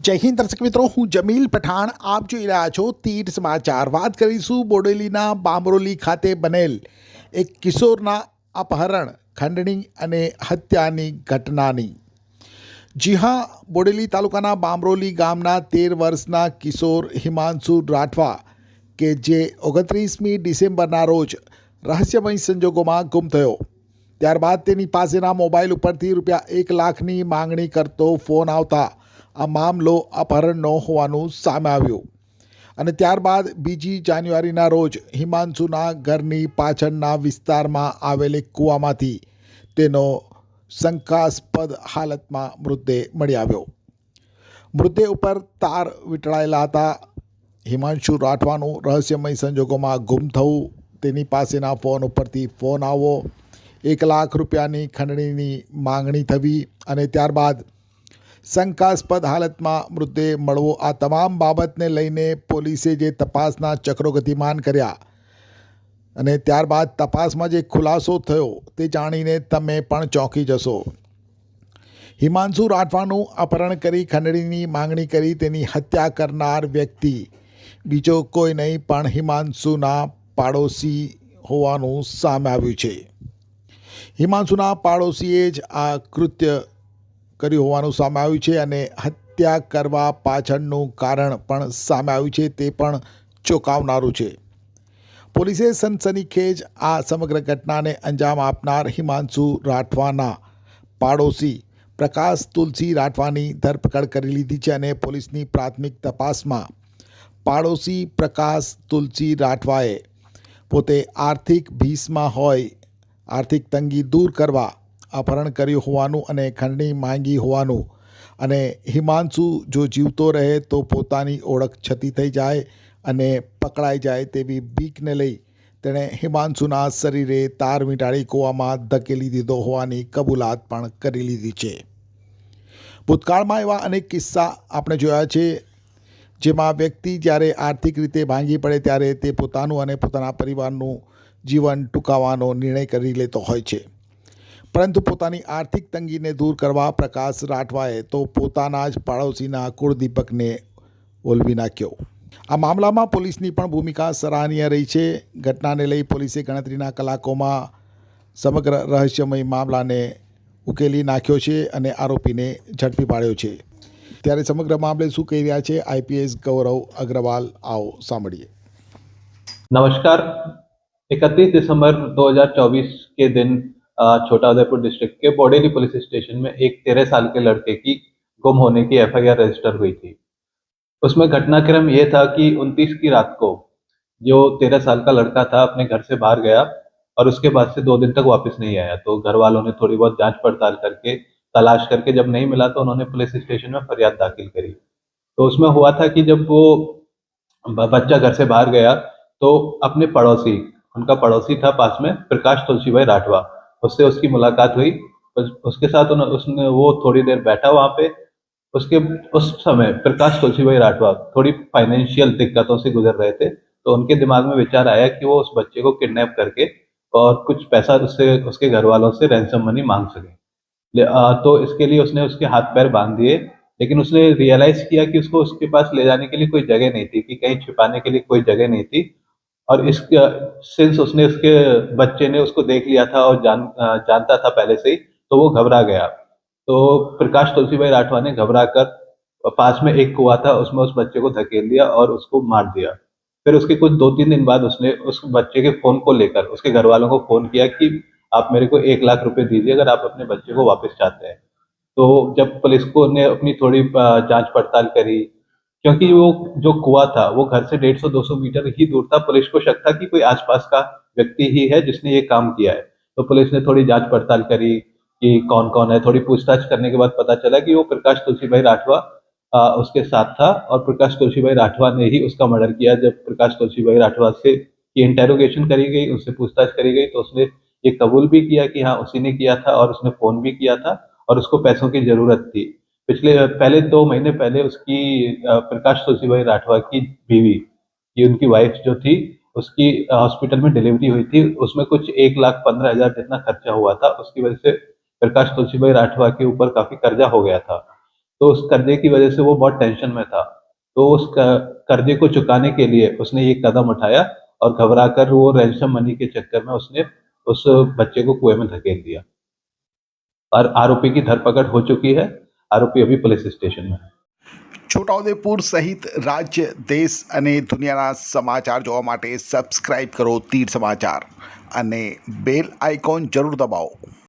જય હિન્દ દર્શક મિત્રો, હું જમીલ પઠાણ. આપ જોઈ રહ્યા છો તીર સમાચાર. વાત કરીશું બોડેલીના બામરોલી ખાતે બનેલ એક કિશોરના અપહરણ, ખંડણી અને હત્યાની ઘટનાની. જી હા, બોડેલી તાલુકાના બામરોલી ગામના 13 વર્ષના કિશોર હિમાંશુ રાઠવા કે જે 29મી ડિસેમ્બરના રોજ રહસ્યમય સંજોગોમાં ગુમ થયો. ત્યારબાદ તેની પાસેના મોબાઈલ ઉપરથી રૂપિયા 1 લાખની માંગણી કરતો ફોન આવતા આ મામલો અપહરણનો હોવાનું સામે આવ્યું. અને ત્યારબાદ 2 જાન્યુઆરીના રોજ હિમાંશુના ઘરની પાછળના વિસ્તારમાં આવેલ એક કૂવામાંથી તેનો શંકાસ્પદ હાલતમાં મૃતદેહ મળી આવ્યો. મૃતદેહ ઉપર તાર વીંટળાયેલા હતા. હિમાંશુ રાઠવાનું રહસ્યમય સંજોગોમાં ગુમ થવું, તેની પાસેના ફોન ઉપરથી ફોન આવવો, 1 લાખ રૂપિયાની ખંડણીની માંગણી થવી અને ત્યારબાદ શંકાસ્પદ હાલતમાં મૃતદેહ મળવો, આ તમામ બાબતને લઈને પોલીસે જે તપાસના ચક્રો ગતિમાન કર્યા અને ત્યારબાદ તપાસમાં જે ખુલાસો થયો તે જાણીને તમે પણ ચોંકી જશો. હિમાંશુ રાઠવાનું અપહરણ કરી ખંડણીની માંગણી કરી તેની હત્યા કરનાર વ્યક્તિ બીજો કોઈ નહીં પણ હિમાંશુના પાડોશી હોવાનું સામે આવ્યું છે. હિમાંશુના પાડોશીએ જ આ કૃત્ય કર્યું હોવાનું સામે આવ્યું છે અને હત્યા કરવા પાછળનું કારણ પણ સામે આવ્યું છે. તે પણ ચોંકાવનારું છે. પોલીસે સનસનીખેજ આ સમગ્ર ઘટનાને અંજામ આપનાર હિમાંશુ રાઠવાના પાડોશી પ્રકાશ તુલસી રાઠવાની ધરપકડ કરી લીધી છે અને પોલીસની પ્રાથમિક તપાસમાં પાડોશી પ્રકાશ તુલસી રાઠવાએ પોતે આર્થિક ભીસમાં હોય, આર્થિક તંગી દૂર કરવા અપહરણ કર્યું હોવાનું અને ખંડણી માંગી હોવાનું અને હિમાંશુ જો જીવતો રહે તો પોતાની ઓળખ છતી થઈ જાય અને પકડાઈ જાય તેવી બીકને લઈ તેણે હિમાંશુના શરીરે તાર વીંટાળી કૂવામાં ધકેલી દીધો હોવાની કબૂલાત પણ કરી લીધી છે. ભૂતકાળમાં એવા અનેક કિસ્સા આપણે જોયા છે જેમાં વ્યક્તિ જ્યારે આર્થિક રીતે ભાંગી પડે ત્યારે તે પોતાનું અને પોતાના પરિવારનું જીવન ટૂંકાવવાનો નિર્ણય કરી લેતો હોય છે. પરંતુ પોતાની આર્થિક તંગીને દૂર કરવા પ્રકાશ રાઠવાએ તો પોતાના જ પાડોશીના કુળદીપકને ઓલવી નાખ્યો. આ મામલામાં પોલીસની પણ ભૂમિકા સરાહનીય રહી છે. ઘટનાને લઈ પોલીસે ગણતરીના કલાકોમાં સમગ્ર રહસ્યમય મામલાને ઉકેલી નાખ્યો છે અને આરોપીને ઝડપી પાડ્યો છે. ત્યારે સમગ્ર મામલે શું કહી રહ્યા છે આઈપીએસ ગૌરવ અગ્રવાલ, આવો સાંભળીએ. नमस्कार। 31 दिसंबर 2024 के दिन छोटा उदयपुर डिस्ट्रिक्ट के बोडेली पुलिस स्टेशन में एक 13 साल के लड़के की गुम होने की एफआईआर रजिस्टर हुई थी। उसमें घटनाक्रम ये था कि 29 की रात को जो 13 साल का लड़का था अपने घर से बाहर गया और उसके बाद से 2 दिन तक वापस नहीं आया। तो घर वालों ने थोड़ी बहुत जांच पड़ताल करके तलाश करके जब नहीं मिला तो उन्होंने पुलिस स्टेशन में फरियाद दाखिल करी। तो उसमें हुआ था कि जब वो बच्चा घर से बाहर गया तो अपने पड़ोसी, उनका पड़ोसी था पास में प्रकाश तुलसी भाई राठवा, उससे उसकी मुलाकात हुई। उसके साथ उसने वो थोड़ी देर बैठा वहाँ पे। उस समय प्रकाश तुलसी भाई राठवा थोड़ी फाइनेंशियल दिक्कतों से गुजर रहे थे, तो उनके दिमाग में विचार आया कि वो उस बच्चे को किडनैप करके और कुछ पैसा उससे उसके घर वालों से रैंसम मनी मांग सके। तो इसके लिए उसने उसके हाथ पैर बांध दिए, लेकिन उसने रियलाइज किया कि उसको उसके पास ले जाने के लिए कोई जगह नहीं थी, कि कहीं छिपाने के लिए कोई जगह नहीं थी। और इस सिंस उसने उसके बच्चे ने उसको देख लिया था और जानता था पहले से ही, तो वो घबरा गया। तो प्रकाश तुलसी भाई राठवा ने घबरा कर पास में एक कुआं था उसमें उस बच्चे को धकेल दिया और उसको मार दिया। फिर उसके कुछ 2-3 दिन बाद उसने उस बच्चे के फोन को लेकर उसके घर वालों को फोन किया कि आप मेरे को 1 लाख रुपए दीजिए अगर आप अपने बच्चे को वापस चाहते हैं। तो जब पुलिस को ने अपनी थोड़ी जांच पड़ताल करी, क्योंकि वो जो कुआं था वो घर से 150-200 मीटर ही दूर था, पुलिस को शक था कि कोई आसपास का व्यक्ति ही है जिसने ये काम किया है। तो पुलिस ने थोड़ी जांच पड़ताल करी कि कौन कौन है। थोड़ी पूछताछ करने के बाद पता चला कि वो प्रकाश तुलसी भाई राठवा उसके साथ था और प्रकाश तुलसी भाई राठवा ने ही उसका मर्डर किया। जब प्रकाश तुलसी भाई राठवा से इंटेरोगेशन करी गई, उससे पूछताछ करी गई, तो उसने ये कबूल भी किया कि हाँ उसी ने किया था और उसने फोन भी किया था और उसको पैसों की जरूरत थी। पहले 2 महीने पहले उसकी प्रकाश तुलसी भाई राठवा की बीवी, ये उनकी वाइफ जो थी, उसकी हॉस्पिटल में डिलीवरी हुई थी। उसमें कुछ 1,15,000 जितना खर्चा हुआ था। उसकी वजह से प्रकाश तुलसी भाई राठवा के ऊपर काफी कर्जा हो गया था। तो उस कर्जे की वजह से वो बहुत टेंशन में था। तो उस कर्जे को चुकाने के लिए उसने ये कदम उठाया और घबराकर वो रैंसम मनी के चक्कर में उसने उस बच्चे को कुएं में धकेल दिया। और आरोपी की धरपकड़ हो चुकी है। आरोपी अभी पुलिस स्टेशन में है। છોટાઉદેપુર સહિત રાજ્ય દેશ અને દુનિયાના સમાચાર જોવા માટે સબસ્ક્રાઇબ કરો તીર સમાચાર અને બેલ આઇકોન જરૂર દબાવો.